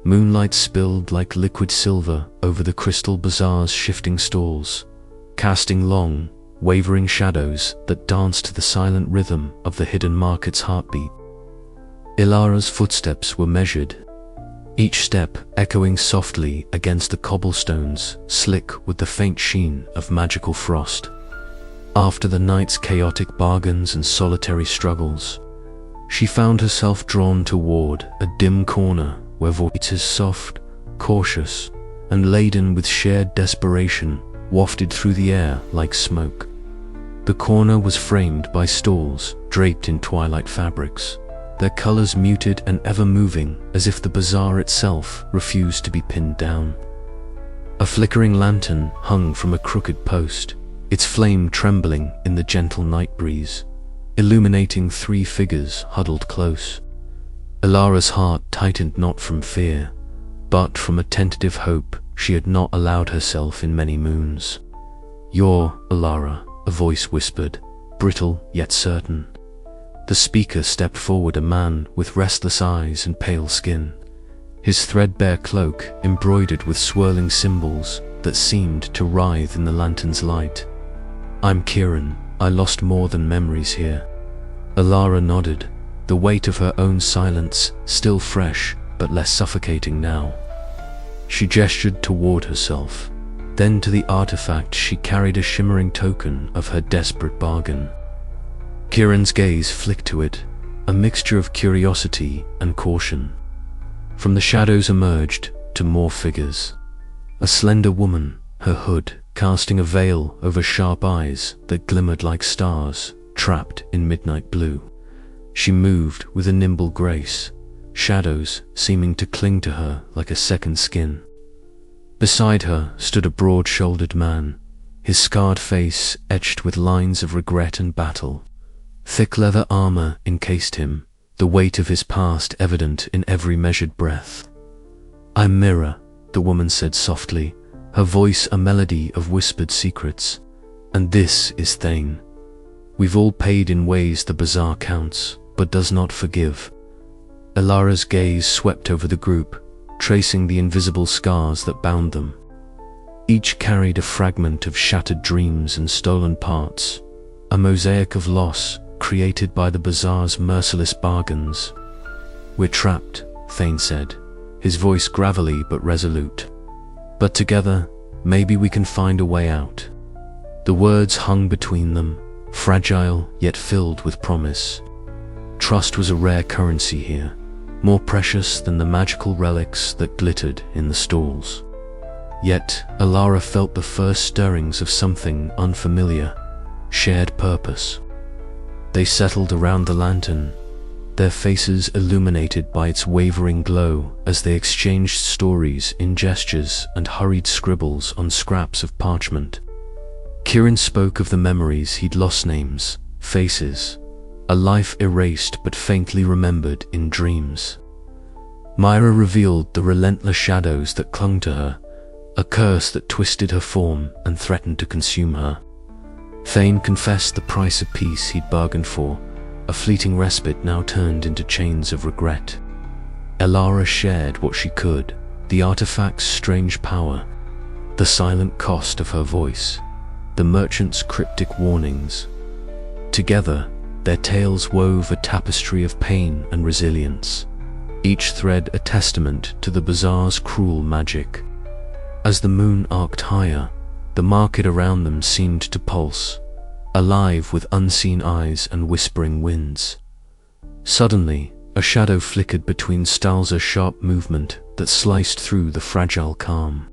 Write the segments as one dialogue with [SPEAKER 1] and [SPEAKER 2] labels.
[SPEAKER 1] Moonlight spilled like liquid silver over the crystal bazaar's shifting stalls, casting long, wavering shadows that danced to the silent rhythm of the hidden market's heartbeat. Ilara's footsteps were measured, each step echoing softly against the cobblestones, slick with the faint sheen of magical frost. After the night's chaotic bargains and solitary struggles, she found herself drawn toward a dim corner where voices soft, cautious, and laden with shared desperation wafted through the air like smoke. The corner was framed by stalls draped in twilight fabrics, their colors muted and ever-moving as if the bazaar itself refused to be pinned down. A flickering lantern hung from a crooked post, its flame trembling in the gentle night breeze, illuminating three figures huddled close. Ilara's heart tightened not from fear, but from a tentative hope she had not allowed herself in many moons. "You're Ilara," a voice whispered, brittle yet certain. The speaker stepped forward, a man with restless eyes and pale skin, his threadbare cloak embroidered with swirling symbols that seemed to writhe in the lantern's light. "I'm Kieran. I lost more than memories here." Ilara nodded, the weight of her own silence still fresh but less suffocating now. She gestured toward herself, then to the artifact she carried, a shimmering token of her desperate bargain. Kieran's gaze flicked to it, a mixture of curiosity and caution. From the shadows emerged to more figures. A slender woman, her hood casting a veil over sharp eyes that glimmered like stars, trapped in midnight blue. She moved with a nimble grace, shadows seeming to cling to her like a second skin. Beside her stood a broad-shouldered man, his scarred face etched with lines of regret and battle. Thick leather armor encased him, the weight of his past evident in every measured breath. "I'm Mira," the woman said softly, her voice a melody of whispered secrets. "And this is Thane. We've all paid in ways the bazaar counts, but does not forgive." Ilara's gaze swept over the group, tracing the invisible scars that bound them. Each carried a fragment of shattered dreams and stolen parts, a mosaic of loss created by the bazaar's merciless bargains. "We're trapped," Thane said, his voice gravelly but resolute. "But together, maybe we can find a way out." The words hung between them, fragile yet filled with promise. Trust was a rare currency here, more precious than the magical relics that glittered in the stalls. Yet Ilara felt the first stirrings of something unfamiliar, shared purpose. They settled around the lantern, their faces illuminated by its wavering glow as they exchanged stories in gestures and hurried scribbles on scraps of parchment. Kieran spoke of the memories he'd lost, names, faces, a life erased but faintly remembered in dreams. Myra revealed the relentless shadows that clung to her, a curse that twisted her form and threatened to consume her. Thane confessed the price of peace he'd bargained for, a fleeting respite now turned into chains of regret. Ilara shared what she could, the artifact's strange power, the silent cost of her voice, the merchant's cryptic warnings. Together, their tales wove a tapestry of pain and resilience, each thread a testament to the bazaar's cruel magic. As the moon arced higher, the market around them seemed to pulse, alive with unseen eyes and whispering winds. Suddenly, a shadow flickered between stalls, a sharp movement that sliced through the fragile calm.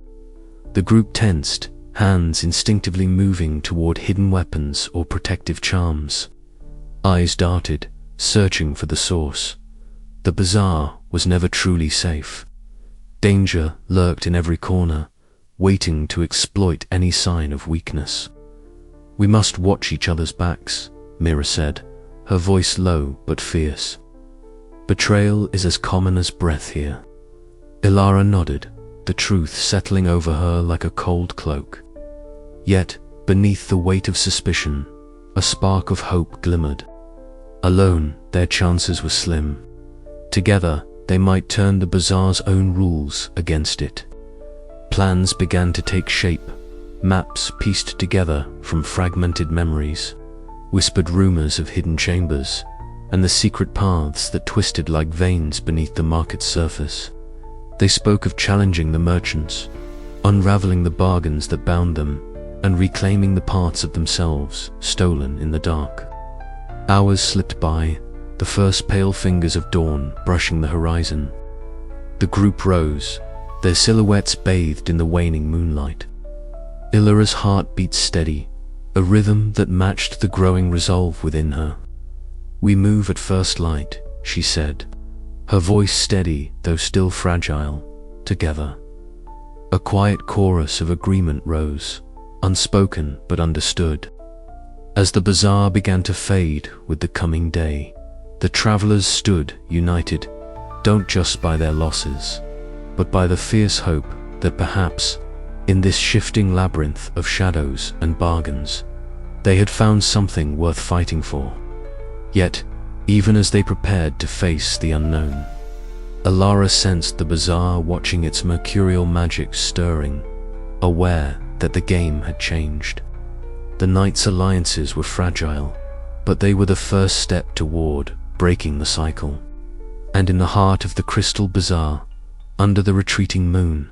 [SPEAKER 1] The group tensed, hands instinctively moving toward hidden weapons or protective charms. Eyes darted, searching for the source. The bazaar was never truly safe. Danger lurked in every corner, waiting to exploit any sign of weakness. "We must watch each other's backs," Mira said, her voice low but fierce. "Betrayal is as common as breath here." Ilara nodded, the truth settling over her like a cold cloak. Yet, beneath the weight of suspicion, a spark of hope glimmered. Alone, their chances were slim. Together, they might turn the bazaar's own rules against it. Plans began to take shape, maps pieced together from fragmented memories, whispered rumors of hidden chambers, and the secret paths that twisted like veins beneath the market's surface. They spoke of challenging the merchants, unraveling the bargains that bound them, and reclaiming the parts of themselves stolen in the dark. Hours slipped by, the first pale fingers of dawn brushing the horizon. The group rose, their silhouettes bathed in the waning moonlight. Ilara's heart beat steady, a rhythm that matched the growing resolve within her. "We move at first light," she said, her voice steady though still fragile, together. A quiet chorus of agreement rose, unspoken but understood. As the bazaar began to fade with the coming day, the travelers stood united, not just by their losses, but by the fierce hope that perhaps, in this shifting labyrinth of shadows and bargains, they had found something worth fighting for. Yet, even as they prepared to face the unknown, Ilara sensed the bazaar watching its mercurial magic stirring, aware that the game had changed. The night's alliances were fragile, but they were the first step toward breaking the cycle. And in the heart of the crystal bazaar, under the retreating moon,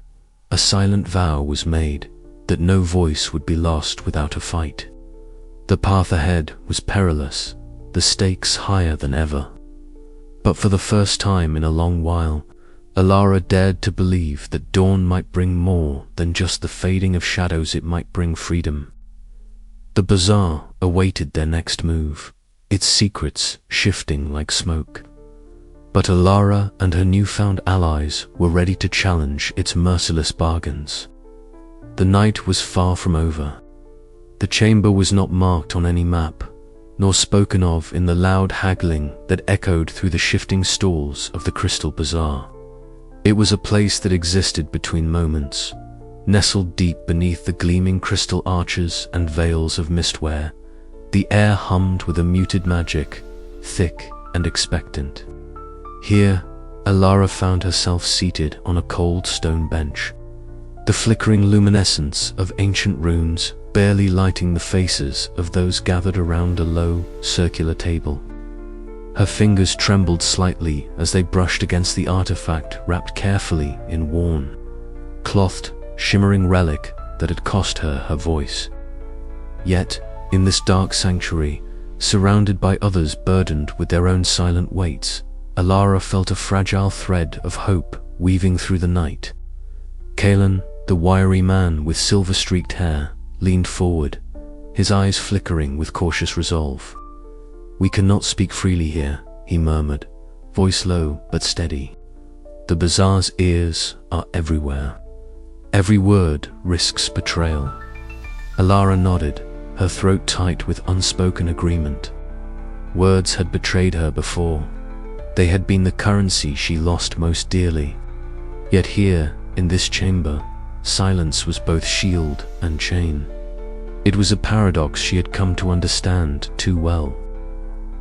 [SPEAKER 1] a silent vow was made that no voice would be lost without a fight. The path ahead was perilous, the stakes higher than ever. But for the first time in a long while, Ilara dared to believe that dawn might bring more than just the fading of shadows. It might bring freedom. The bazaar awaited their next move, its secrets shifting like smoke. But Ilara and her newfound allies were ready to challenge its merciless bargains. The night was far from over. The chamber was not marked on any map, nor spoken of in the loud haggling that echoed through the shifting stalls of the crystal bazaar. It was a place that existed between moments, nestled deep beneath the gleaming crystal arches and veils of mistware. The air hummed with a muted magic, thick and expectant. Here, Ilara found herself seated on a cold stone bench, the flickering luminescence of ancient runes barely lighting the faces of those gathered around a low, circular table. Her fingers trembled slightly as they brushed against the artifact wrapped carefully in worn, clothed, shimmering relic that had cost her her voice. Yet, in this dark sanctuary, surrounded by others burdened with their own silent weights, Ilara felt a fragile thread of hope weaving through the night. Kalen, the wiry man with silver-streaked hair, leaned forward, his eyes flickering with cautious resolve. "We cannot speak freely here," he murmured, voice low but steady. "The bazaar's ears are everywhere. Every word risks betrayal." Ilara nodded, her throat tight with unspoken agreement. Words had betrayed her before. They had been the currency she lost most dearly. Yet here, in this chamber, silence was both shield and chain. It was a paradox she had come to understand too well.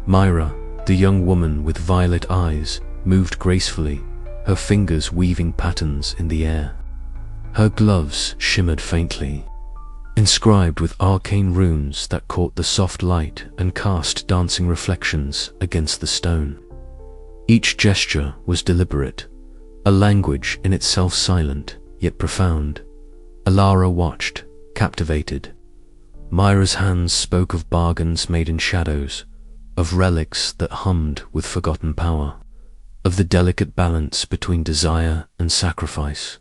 [SPEAKER 1] Myra, the young woman with violet eyes, moved gracefully, her fingers weaving patterns in the air. Her gloves shimmered faintly, inscribed with arcane runes that caught the soft light and cast dancing reflections against the stone. Each gesture was deliberate, a language in itself silent, yet profound. Ilara watched, captivated. Myra's hands spoke of bargains made in shadows, of relics that hummed with forgotten power, of the delicate balance between desire and sacrifice.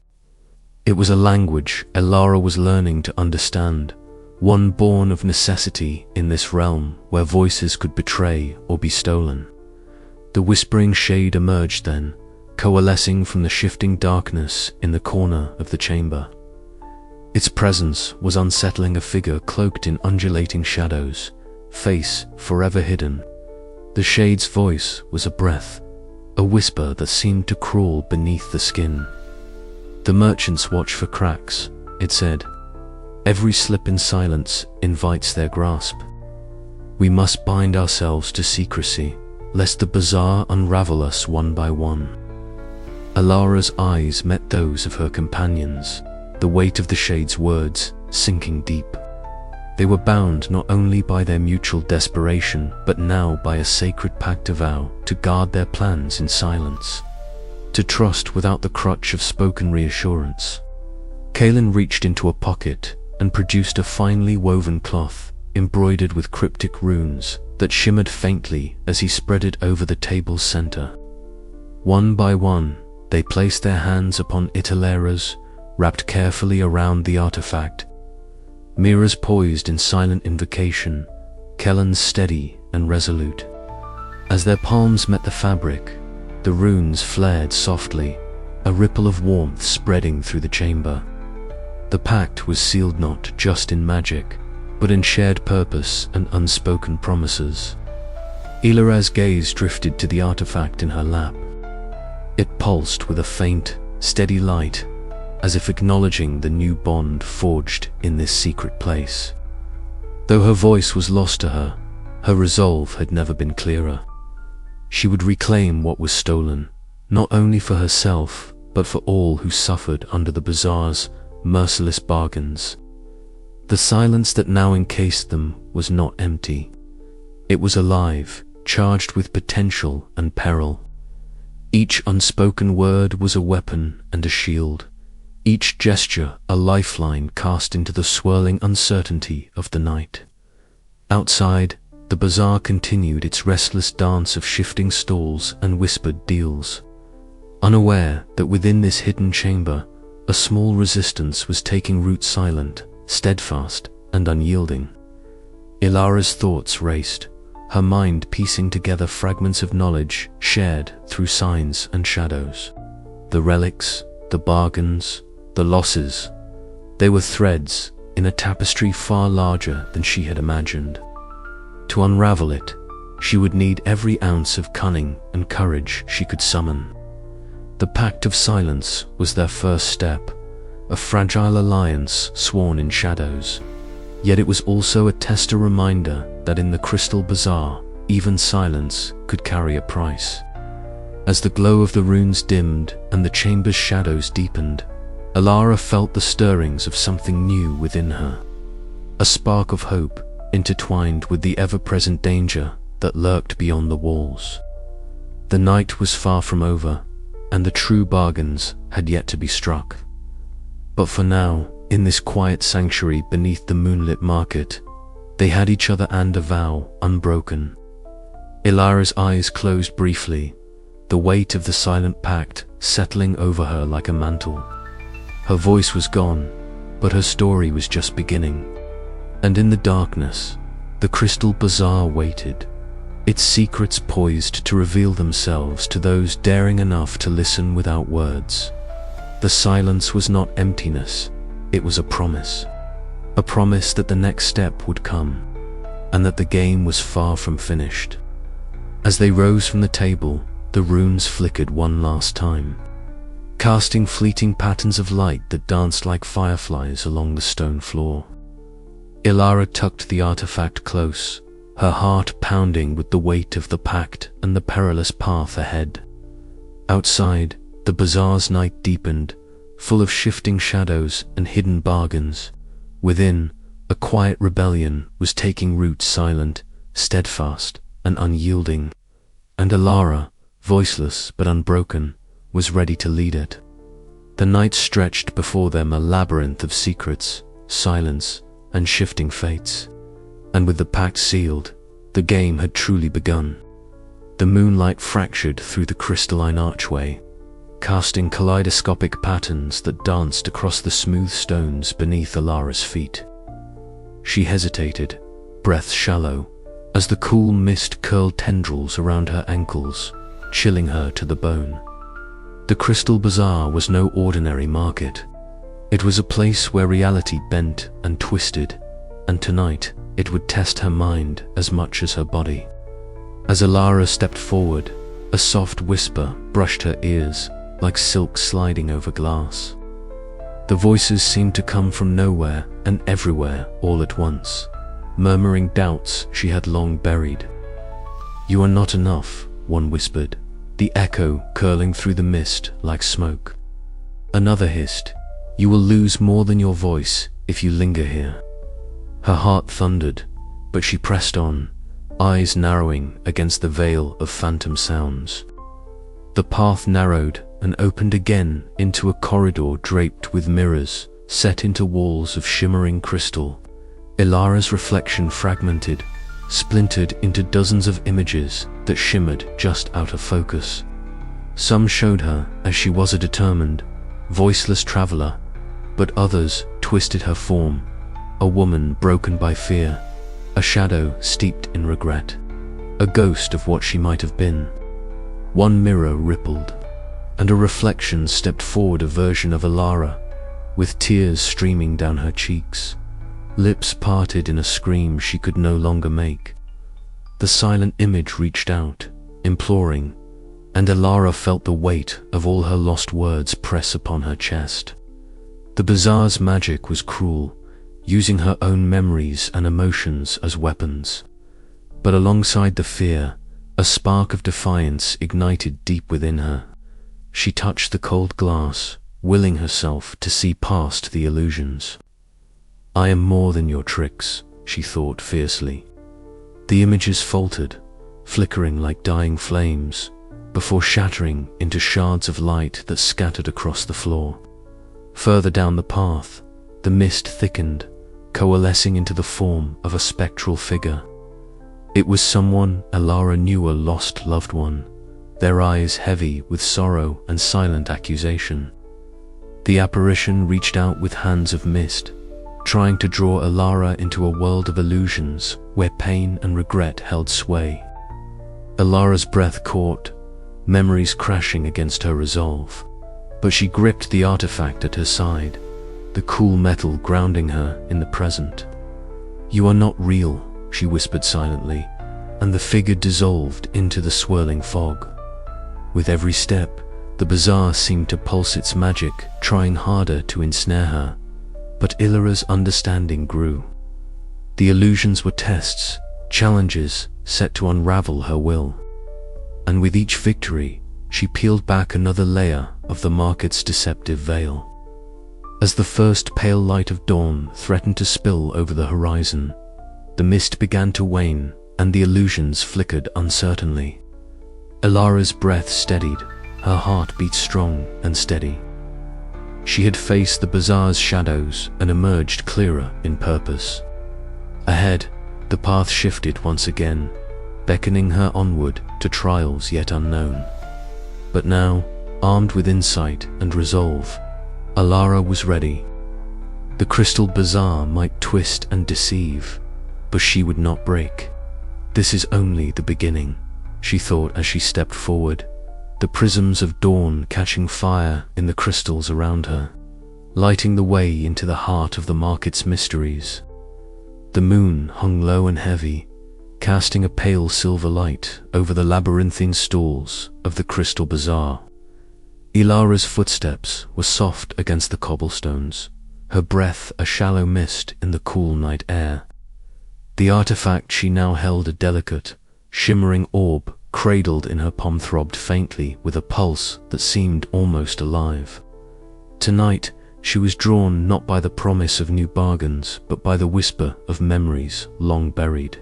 [SPEAKER 1] It was a language Ilara was learning to understand, one born of necessity in this realm where voices could betray or be stolen. The whispering shade emerged then, coalescing from the shifting darkness in the corner of the chamber. Its presence was unsettling, a figure cloaked in undulating shadows, face forever hidden. The shade's voice was a breath, a whisper that seemed to crawl beneath the skin. "The merchants watch for cracks," it said. "Every slip in silence invites their grasp. We must bind ourselves to secrecy, lest the bazaar unravel us one by one." Alara's eyes met those of her companions, the weight of the Shade's words sinking deep. They were bound not only by their mutual desperation, but now by a sacred pact of vow to guard their plans in silence, to trust without the crutch of spoken reassurance. Kaelin reached into a pocket and produced a finely woven cloth embroidered with cryptic runes that shimmered faintly as he spread it over the table's center. One by one, they placed their hands upon Italera's, wrapped carefully around the artifact. Mira's poised in silent invocation, Kellen's steady and resolute. As their palms met the fabric, the runes flared softly, a ripple of warmth spreading through the chamber. The pact was sealed not just in magic, but in shared purpose and unspoken promises. Ilara's gaze drifted to the artifact in her lap. It pulsed with a faint, steady light, as if acknowledging the new bond forged in this secret place. Though her voice was lost to her, her resolve had never been clearer. She would reclaim what was stolen, not only for herself, but for all who suffered under the Bazaar's merciless bargains. The silence that now encased them was not empty. It was alive, charged with potential and peril. Each unspoken word was a weapon and a shield, each gesture a lifeline cast into the swirling uncertainty of the night. Outside, the bazaar continued its restless dance of shifting stalls and whispered deals, unaware that within this hidden chamber, a small resistance was taking root, silent, steadfast, and unyielding. Ilara's thoughts raced, her mind piecing together fragments of knowledge shared through signs and shadows. The relics, the bargains, the losses, they were threads in a tapestry far larger than she had imagined. To unravel it, she would need every ounce of cunning and courage she could summon. The Pact of Silence was their first step, a fragile alliance sworn in shadows. Yet it was also a tester reminder that in the Crystal Bazaar, even silence could carry a price. As the glow of the runes dimmed and the chamber's shadows deepened, Ilara felt the stirrings of something new within her. A spark of hope intertwined with the ever-present danger that lurked beyond the walls. The night was far from over, and the true bargains had yet to be struck. But for now, in this quiet sanctuary beneath the moonlit market, they had each other and a vow unbroken. Ilara's eyes closed briefly, the weight of the silent pact settling over her like a mantle. Her voice was gone, but her story was just beginning. And in the darkness, the Crystal Bazaar waited, its secrets poised to reveal themselves to those daring enough to listen without words. The silence was not emptiness, it was a promise that the next step would come, and that the game was far from finished. As they rose from the table, the runes flickered one last time, casting fleeting patterns of light that danced like fireflies along the stone floor. Ilara tucked the artifact close, her heart pounding with the weight of the pact and the perilous path ahead. Outside, the bazaar's night deepened, full of shifting shadows and hidden bargains. Within, a quiet rebellion was taking root, silent, steadfast, and unyielding. And Ilara, voiceless but unbroken, was ready to lead it. The night stretched before them, a labyrinth of secrets, silence, and shifting fates. And with the pact sealed, the game had truly begun. The moonlight fractured through the crystalline archway, casting kaleidoscopic patterns that danced across the smooth stones beneath Ilara's feet. She hesitated, breath shallow, as the cool mist curled tendrils around her ankles, chilling her to the bone. The Crystal Bazaar was no ordinary market. It was a place where reality bent and twisted, and tonight it would test her mind as much as her body. As Ilara stepped forward, a soft whisper brushed her ears, like silk sliding over glass. The voices seemed to come from nowhere and everywhere all at once, murmuring doubts she had long buried. "You are not enough," one whispered. the echo curling through the mist like smoke. Another hissed, "You will lose more than your voice if you linger here." Her heart thundered, but she pressed on, eyes narrowing against the veil of phantom sounds. The path narrowed and opened again into a corridor draped with mirrors set into walls of shimmering crystal. Ilara's reflection fragmented, splintered into dozens of images that shimmered just out of focus. Some showed her as she was a determined, voiceless traveler, but others twisted her form, a woman broken by fear, a shadow steeped in regret, a ghost of what she might have been. One mirror rippled, and a reflection stepped forward, a version of Ilara, with tears streaming down her cheeks, lips parted in a scream she could no longer make. The silent image reached out, imploring, and Ilara felt the weight of all her lost words press upon her chest. The Bazaar's magic was cruel, using her own memories and emotions as weapons. But alongside the fear, a spark of defiance ignited deep within her. She touched the cold glass, willing herself to see past the illusions. "I am more than your tricks," she thought fiercely. The images faltered, flickering like dying flames, before shattering into shards of light that scattered across the floor. Further down the path, the mist thickened, coalescing into the form of a spectral figure. It was someone Ilara knew, a lost loved one, their eyes heavy with sorrow and silent accusation. The apparition reached out with hands of mist, trying to draw Ilara into a world of illusions where pain and regret held sway. Ilara's breath caught, memories crashing against her resolve, but she gripped the artifact at her side, the cool metal grounding her in the present. "You are not real," she whispered silently, and the figure dissolved into the swirling fog. With every step, the Bazaar seemed to pulse its magic, trying harder to ensnare her, but Ilara's understanding grew. The illusions were tests, challenges set to unravel her will. And with each victory, she peeled back another layer of the market's deceptive veil. As the first pale light of dawn threatened to spill over the horizon, the mist began to wane and the illusions flickered uncertainly. Ilara's breath steadied, her heart beat strong and steady. She had faced the Bazaar's shadows and emerged clearer in purpose. Ahead, the path shifted once again, beckoning her onward to trials yet unknown. But now, armed with insight and resolve, Ilara was ready. The crystal Bazaar might twist and deceive, but she would not break. "This is only the beginning," she thought as she stepped forward, the prisms of dawn catching fire in the crystals around her, lighting the way into the heart of the market's mysteries. The moon hung low and heavy, casting a pale silver light over the labyrinthine stalls of the crystal Bazaar. Ilara's footsteps were soft against the cobblestones, her breath a shallow mist in the cool night air. The artifact she now held, a delicate, shimmering orb cradled in her palm, throbbed faintly with a pulse that seemed almost alive. Tonight, she was drawn not by the promise of new bargains, but by the whisper of memories long buried.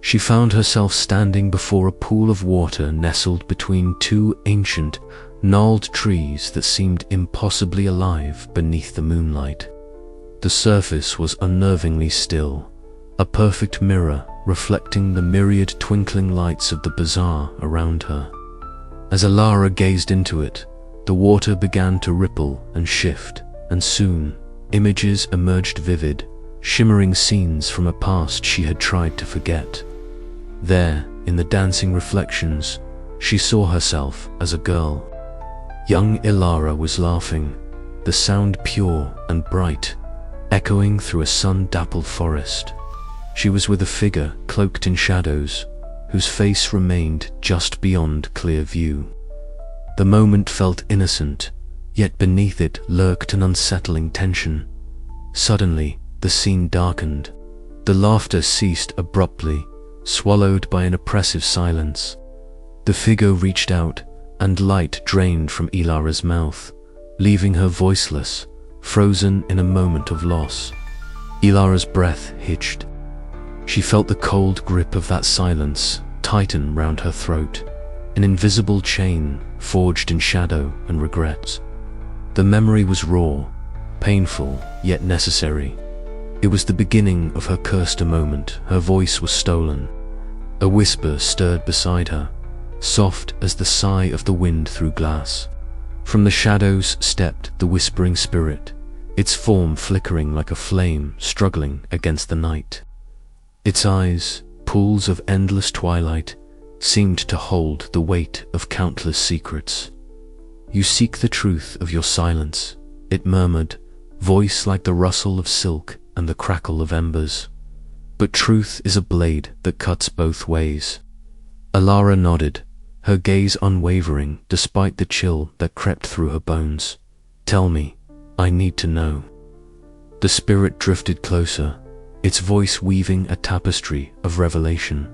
[SPEAKER 1] She found herself standing before a pool of water nestled between two ancient, gnarled trees that seemed impossibly alive beneath the moonlight. The surface was unnervingly still, a perfect mirror reflecting the myriad twinkling lights of the Bazaar around her. As Ilara gazed into it, the water began to ripple and shift, and soon, images emerged vivid, shimmering scenes from a past she had tried to forget. There, in the dancing reflections, she saw herself as a girl. Young Ilara was laughing, the sound pure and bright, echoing through a sun-dappled forest. She was with a figure cloaked in shadows, whose face remained just beyond clear view. The moment felt innocent, yet beneath it lurked an unsettling tension. Suddenly, the scene darkened. The laughter ceased abruptly, swallowed by an oppressive silence. The figure reached out, and light drained from Ilara's mouth, leaving her voiceless, frozen in a moment of loss. Ilara's breath hitched. She felt the cold grip of that silence tighten round her throat, an invisible chain forged in shadow and regrets. The memory was raw, painful, yet necessary. It was the beginning of her cursed moment. Her voice was stolen. A whisper stirred beside her, soft as the sigh of the wind through glass. From the shadows stepped the whispering spirit, its form flickering like a flame struggling against the night. Its eyes, pools of endless twilight, seemed to hold the weight of countless secrets. "You seek the truth of your silence," it murmured, voice like the rustle of silk and the crackle of embers. "But truth is a blade that cuts both ways." Ilara nodded, her gaze unwavering despite the chill that crept through her bones. "Tell me, I need to know." The spirit drifted closer, its voice weaving a tapestry of revelation.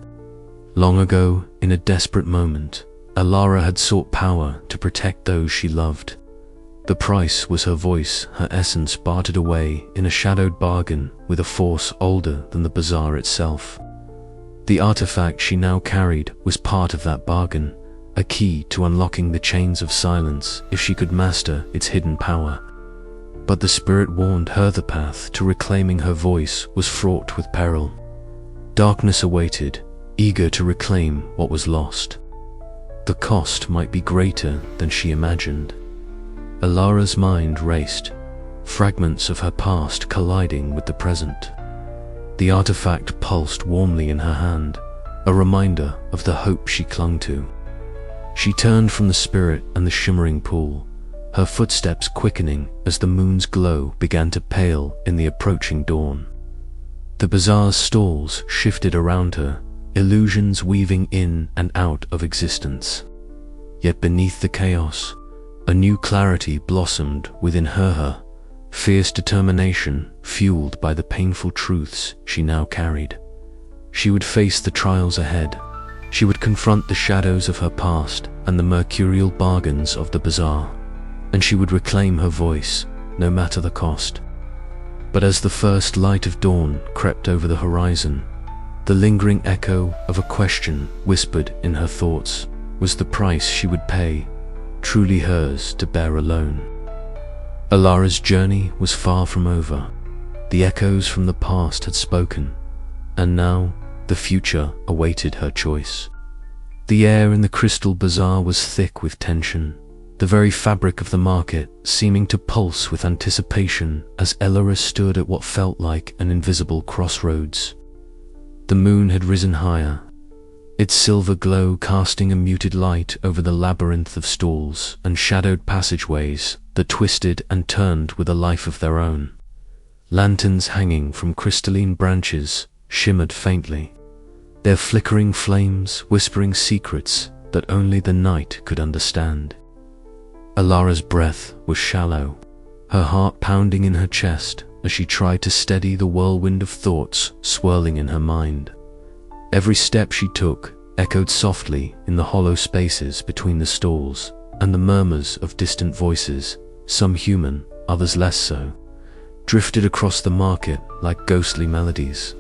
[SPEAKER 1] Long ago, in a desperate moment, Ilara had sought power to protect those she loved. The price was her voice, her essence bartered away in a shadowed bargain with a force older than the Bazaar itself. The artifact she now carried was part of that bargain, a key to unlocking the chains of silence if she could master its hidden power. But the spirit warned her the path to reclaiming her voice was fraught with peril. Darkness awaited, eager to reclaim what was lost. The cost might be greater than she imagined. Ilara's mind raced, fragments of her past colliding with the present. The artifact pulsed warmly in her hand, a reminder of the hope she clung to. She turned from the spirit and the shimmering pool, her footsteps quickening as the moon's glow began to pale in the approaching dawn. The Bazaar's stalls shifted around her, illusions weaving in and out of existence. Yet beneath the chaos, a new clarity blossomed within her, fierce determination fueled by the painful truths she now carried. She would face the trials ahead. She would confront the shadows of her past and the mercurial bargains of the Bazaar, and she would reclaim her voice, no matter the cost. But as the first light of dawn crept over the horizon, the lingering echo of a question whispered in her thoughts. Was the price she would pay truly hers to bear alone? Ilara's journey was far from over. The echoes from the past had spoken, and now the future awaited her choice. The air in the Crystal Bazaar was thick with tension, the very fabric of the market seeming to pulse with anticipation as Ilara stood at what felt like an invisible crossroads. The moon had risen higher, its silver glow casting a muted light over the labyrinth of stalls and shadowed passageways that twisted and turned with a life of their own. Lanterns hanging from crystalline branches shimmered faintly, their flickering flames whispering secrets that only the night could understand. Ilara's breath was shallow, her heart pounding in her chest as she tried to steady the whirlwind of thoughts swirling in her mind. Every step she took echoed softly in the hollow spaces between the stalls, and the murmurs of distant voices, some human, others less so, drifted across the market like ghostly melodies.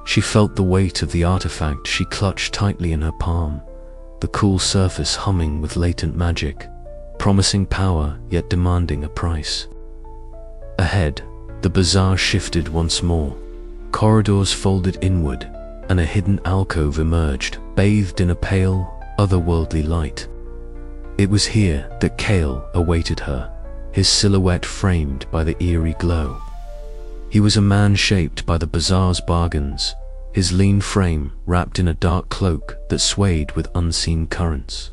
[SPEAKER 1] She felt the weight of the artifact she clutched tightly in her palm, the cool surface humming with latent magic, promising power yet demanding a price. Ahead, the Bazaar shifted once more. Corridors folded inward, and a hidden alcove emerged, bathed in a pale, otherworldly light. It was here that Kale awaited her, his silhouette framed by the eerie glow. He was a man shaped by the Bazaar's bargains, his lean frame wrapped in a dark cloak that swayed with unseen currents.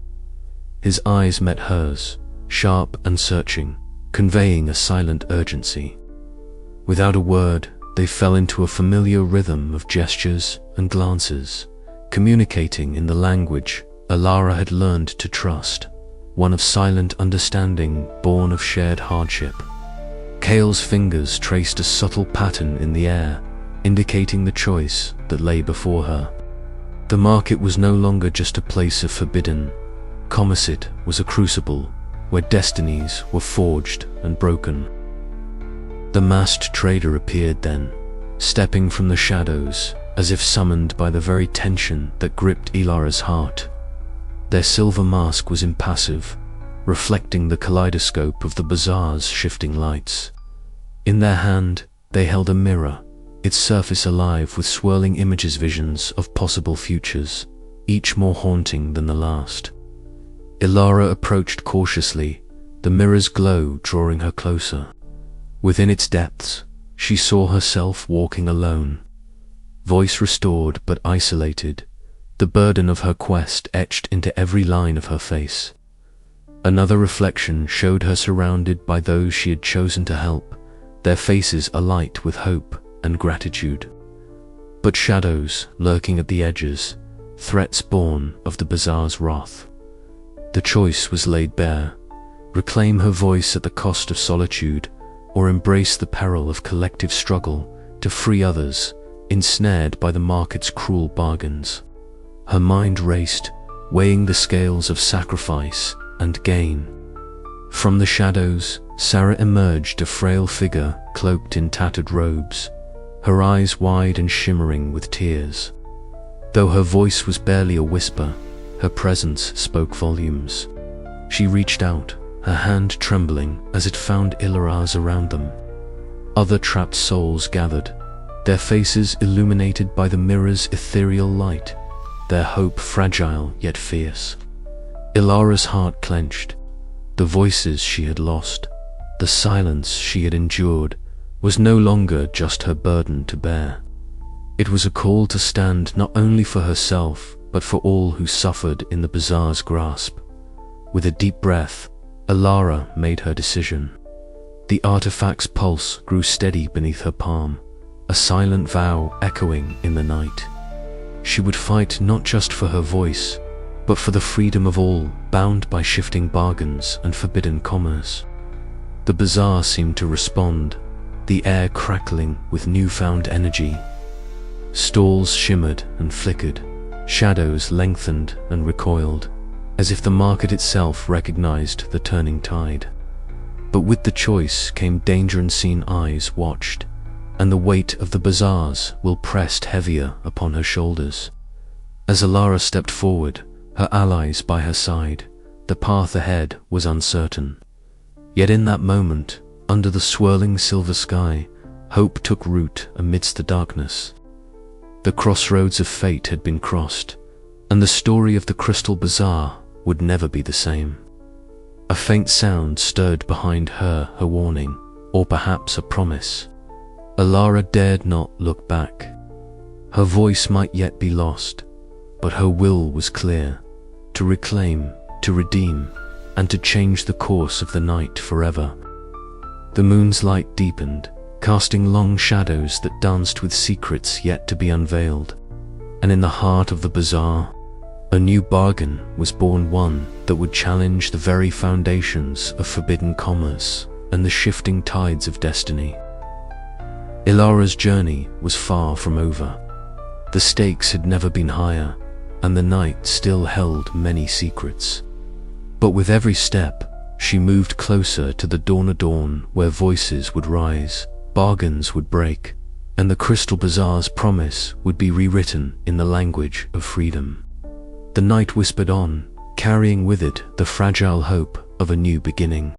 [SPEAKER 1] His eyes met hers, sharp and searching, conveying a silent urgency. Without a word, they fell into a familiar rhythm of gestures and glances, communicating in the language Ilara had learned to trust, one of silent understanding born of shared hardship. Kale's fingers traced a subtle pattern in the air, indicating the choice that lay before her. The market was no longer just a place of forbidden commerce, it was a crucible where destinies were forged and broken. The masked trader appeared then, stepping from the shadows as if summoned by the very tension that gripped Ilara's heart. Their silver mask was impassive, reflecting the kaleidoscope of the bazaar's shifting lights. In their hand, they held a mirror, its surface alive with swirling visions of possible futures, each more haunting than the last. Ilara approached cautiously, the mirror's glow drawing her closer. Within its depths, she saw herself walking alone, voice restored but isolated, the burden of her quest etched into every line of her face. Another reflection showed her surrounded by those she had chosen to help, their faces alight with hope and gratitude. But shadows lurking at the edges, threats born of the bazaar's wrath. The choice was laid bare: reclaim her voice at the cost of solitude, or embrace the peril of collective struggle to free others ensnared by the market's cruel bargains. Her mind raced, weighing the scales of sacrifice and gain. From the shadows, Sarah emerged, a frail figure cloaked in tattered robes, her eyes wide and shimmering with tears. Though her voice was barely a whisper, her presence spoke volumes. She reached out, her hand trembling as it found Ilara's around them. Other trapped souls gathered, their faces illuminated by the mirror's ethereal light, their hope fragile yet fierce. Ilara's heart clenched. The voices she had lost, the silence she had endured, was no longer just her burden to bear. It was a call to stand not only for herself, but for all who suffered in the bazaar's grasp. With a deep breath, Ilara made her decision. The artifact's pulse grew steady beneath her palm, a silent vow echoing in the night. She would fight not just for her voice, but for the freedom of all bound by shifting bargains and forbidden commerce. The bazaar seemed to respond, the air crackling with newfound energy. Stalls shimmered and flickered, shadows lengthened and recoiled, as if the market itself recognized the turning tide. But with the choice came danger, unseen eyes watched, and the weight of the bazaar's will pressed heavier upon her shoulders. As Ilara stepped forward, her allies by her side, the path ahead was uncertain. Yet in that moment, under the swirling silver sky, hope took root amidst the darkness. The crossroads of fate had been crossed, and the story of the Crystal Bazaar would never be the same. A faint sound stirred behind her, a warning, or perhaps a promise. Ilara dared not look back. Her voice might yet be lost, but her will was clear: to reclaim, to redeem, and to change the course of the night forever. The moon's light deepened, casting long shadows that danced with secrets yet to be unveiled. And in the heart of the bazaar, a new bargain was born, one that would challenge the very foundations of forbidden commerce and the shifting tides of destiny. Ilara's journey was far from over. The stakes had never been higher, and the night still held many secrets. But with every step, she moved closer to the dawn, where voices would rise, bargains would break, and the Crystal Bazaar's promise would be rewritten in the language of freedom. The night whispered on, carrying with it the fragile hope of a new beginning.